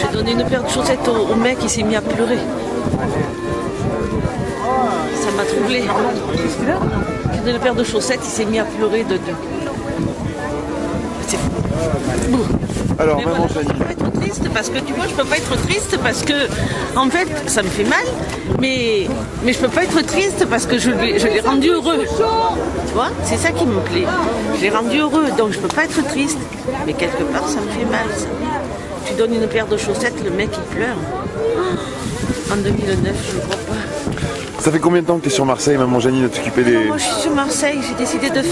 J'ai donné une paire de chaussettes au mec, il s'est mis à pleurer. Ça m'a troublé. J'ai donné une paire de chaussettes, il s'est mis à pleurer de... C'est fou. Alors, mais maman voilà, je peux pas être triste parce que tu vois, je peux pas être triste parce que en fait, ça me fait mal, mais je peux pas être triste parce que je l'ai rendu heureux. Tu vois, c'est ça qui me plaît. Je l'ai rendu heureux, donc je peux pas être triste, mais quelque part, ça me fait mal. Ça. Tu donnes une paire de chaussettes, le mec il pleure. En 2009, je ne crois pas. Ça fait combien de temps que tu es sur Marseille, maman Janine, à t'occuper des... Moi, je suis sur Marseille. J'ai décidé de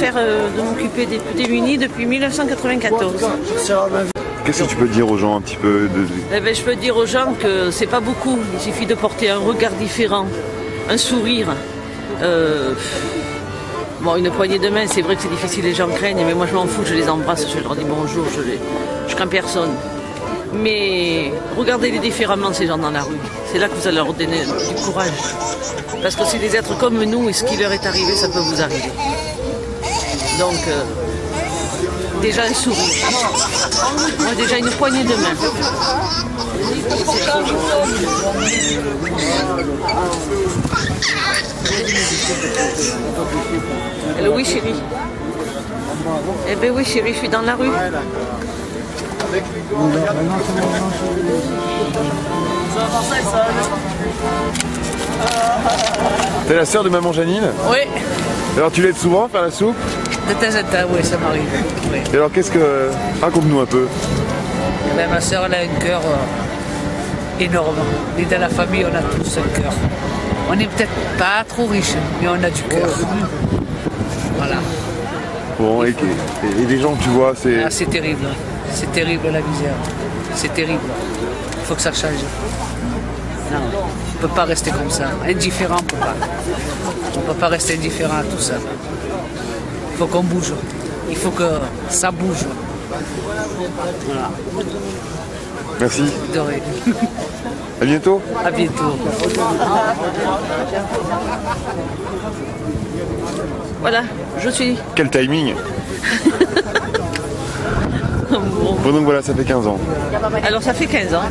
m'occuper des plus démunis depuis 1994. Qu'est-ce que tu peux dire aux gens un petit peu Eh ben, je peux dire aux gens que c'est pas beaucoup. Il suffit de porter un regard différent, un sourire. Bon, une poignée de main, c'est vrai que c'est difficile, les gens craignent, mais moi je m'en fous, je les embrasse, je leur dis bonjour, je crains personne. Mais regardez-les différemment, ces gens dans la rue. C'est là que vous allez leur donner du courage. Parce que c'est des êtres comme nous, et ce qui leur est arrivé, ça peut vous arriver. Donc, déjà un sourire. Moi, déjà une poignée de main. Hello, oui, chérie. Eh ben oui, chérie, je suis dans la rue. T'es la sœur de maman Janine? Oui. Alors tu l'aides souvent faire la soupe? De temps en temps, oui, ça m'arrive. Oui. Et alors qu'est-ce que... Raconte-nous un peu. Ben, ma soeur, elle a un cœur énorme. Et dans la famille, on a tous un cœur. On n'est peut-être pas trop riche, mais on a du cœur. Voilà. Bon, et les gens que tu vois, c'est... Ah, c'est terrible. C'est terrible la misère. C'est terrible. Il faut que ça change. Non, on ne peut pas rester comme ça. Indifférent, on ne peut pas. On ne peut pas rester indifférent à tout ça. Il faut qu'on bouge. Il faut que ça bouge. Voilà. Merci. De rien. À bientôt. À bientôt. Voilà, je suis. Quel timing. Bon, donc voilà, ça fait 15 ans. Alors ça fait 15 ans.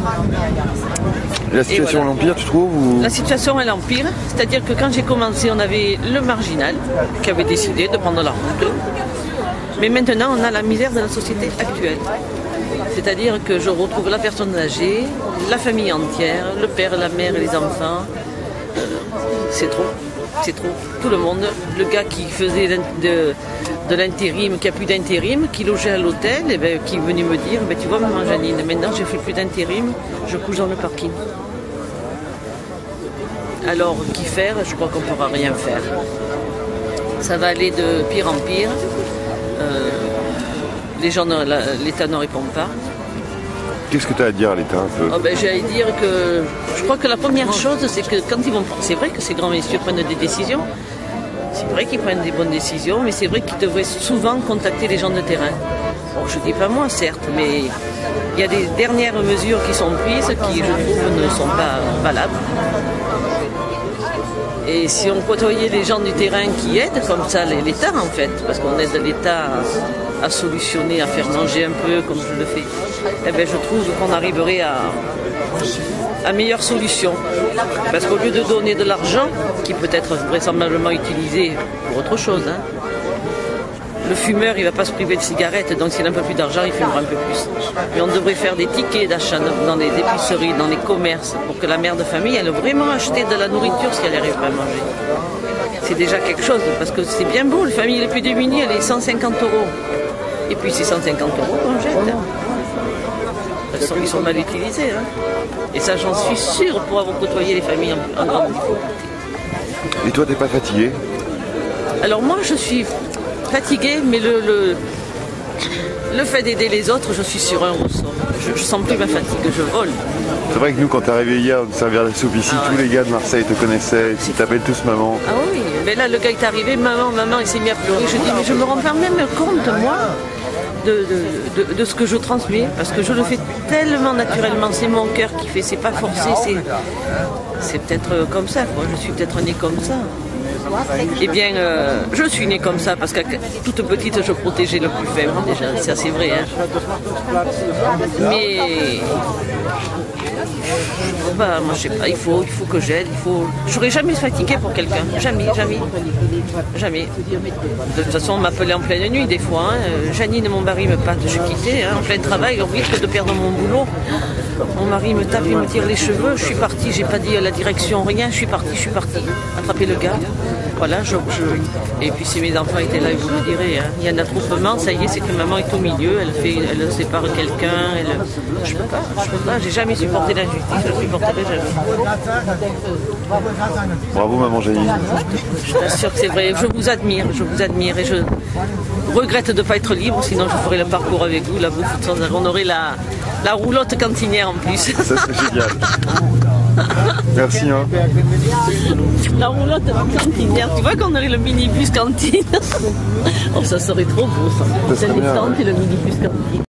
Et la situation voilà. l'empire, tu trouves ou... La situation elle empire, c'est-à-dire que quand j'ai commencé, on avait le marginal qui avait décidé de prendre la route. Mais maintenant, on a la misère de la société actuelle. C'est-à-dire que je retrouve la personne âgée, la famille entière, le père, la mère et les enfants. C'est trop. C'est trop. Tout le monde. Le gars qui faisait de l'intérim, qui a plus d'intérim, qui logeait à l'hôtel, et ben, qui est venu me dire, ben, tu vois maman Janine, maintenant je fais plus d'intérim, je couche dans le parking. Alors, qu'y faire? Je crois qu'on ne pourra rien faire. Ça va aller de pire en pire. L'État ne répond pas. Qu'est-ce que tu as à dire à l'État un peu? Oh ben, j'ai à dire que je crois que la première chose, c'est que quand ils vont... C'est vrai que ces grands messieurs prennent des décisions. C'est vrai qu'ils prennent des bonnes décisions, mais c'est vrai qu'ils devraient souvent contacter les gens de terrain. Bon, je ne dis pas moi, certes, mais il y a des dernières mesures qui sont prises qui, je trouve, ne sont pas valables. Et si on côtoyait les gens du terrain qui aident, comme ça, l'État, en fait, parce qu'on aide l'État à solutionner, à faire manger un peu, comme je le fais, eh bien, je trouve qu'on arriverait à meilleure solution. Parce qu'au lieu de donner de l'argent, qui peut être vraisemblablement utilisé pour autre chose, hein, le fumeur, il ne va pas se priver de cigarettes, donc s'il a un peu plus d'argent, il fumera un peu plus. Mais on devrait faire des tickets d'achat dans les épiceries, dans les commerces, pour que la mère de famille, elle ait vraiment acheté de la nourriture si elle n'arrive pas à manger. C'est déjà quelque chose, parce que c'est bien beau, les familles les plus démunies, elle est 150 €. Et puis c'est 150 € qu'on jette. Ils sont mal utilisés. Hein. Et ça, j'en suis sûre pour avoir côtoyé les familles en grande difficulté. Et toi, t'es pas fatigué? Alors moi, je suis fatiguée, mais le fait d'aider les autres, je suis sur un ressort. Je sens plus ma fatigue, je vole. C'est vrai que nous, quand t'es arrivé hier, de servir la soupe ici, tous les gars de Marseille te connaissaient, ils t'appellent tous maman. Ah oui, mais là, le gars est arrivé, maman, il s'est mis à pleurer. Je dis, mais je me rends pas même compte, moi, de ce que je transmets, parce que je le fais tellement naturellement, c'est mon cœur qui fait, c'est pas forcé, c'est peut-être comme ça, quoi. Je suis peut-être née comme ça. Eh bien, je suis née comme ça, parce que toute petite, je protégeais le plus faible, déjà, ça c'est vrai. Hein. Mais Bah, moi je sais pas, il faut que j'aide, J'aurais jamais fatigué pour quelqu'un, jamais. De toute façon on m'appelait en pleine nuit des fois, hein. Janine et mon mari me partent, je quittais, hein, en plein travail, au risque de perdre mon boulot. Mon mari me tape, il me tire les cheveux, je suis partie, j'ai pas dit à la direction rien, je suis partie, attraper le gars. Voilà, et puis si mes enfants étaient là, ils vous le diraient, hein. Il y a un attroupement, ça y est, c'est que maman est au milieu, elle sépare quelqu'un, je peux pas, j'ai jamais supporté l'injustice, je ne supporterai jamais. Bravo maman Janine. Je t'assure que c'est vrai, je vous admire et je regrette de ne pas être libre, sinon je ferai le parcours avec vous, la bouffe sans arrêt. On aurait la roulotte cantinière en plus. Ça serait génial. Merci. Hein. La roulotte cantinière, tu vois qu'on aurait le minibus cantine. Oh, ça serait trop beau ça. C'est les tentes et le minibus cantine.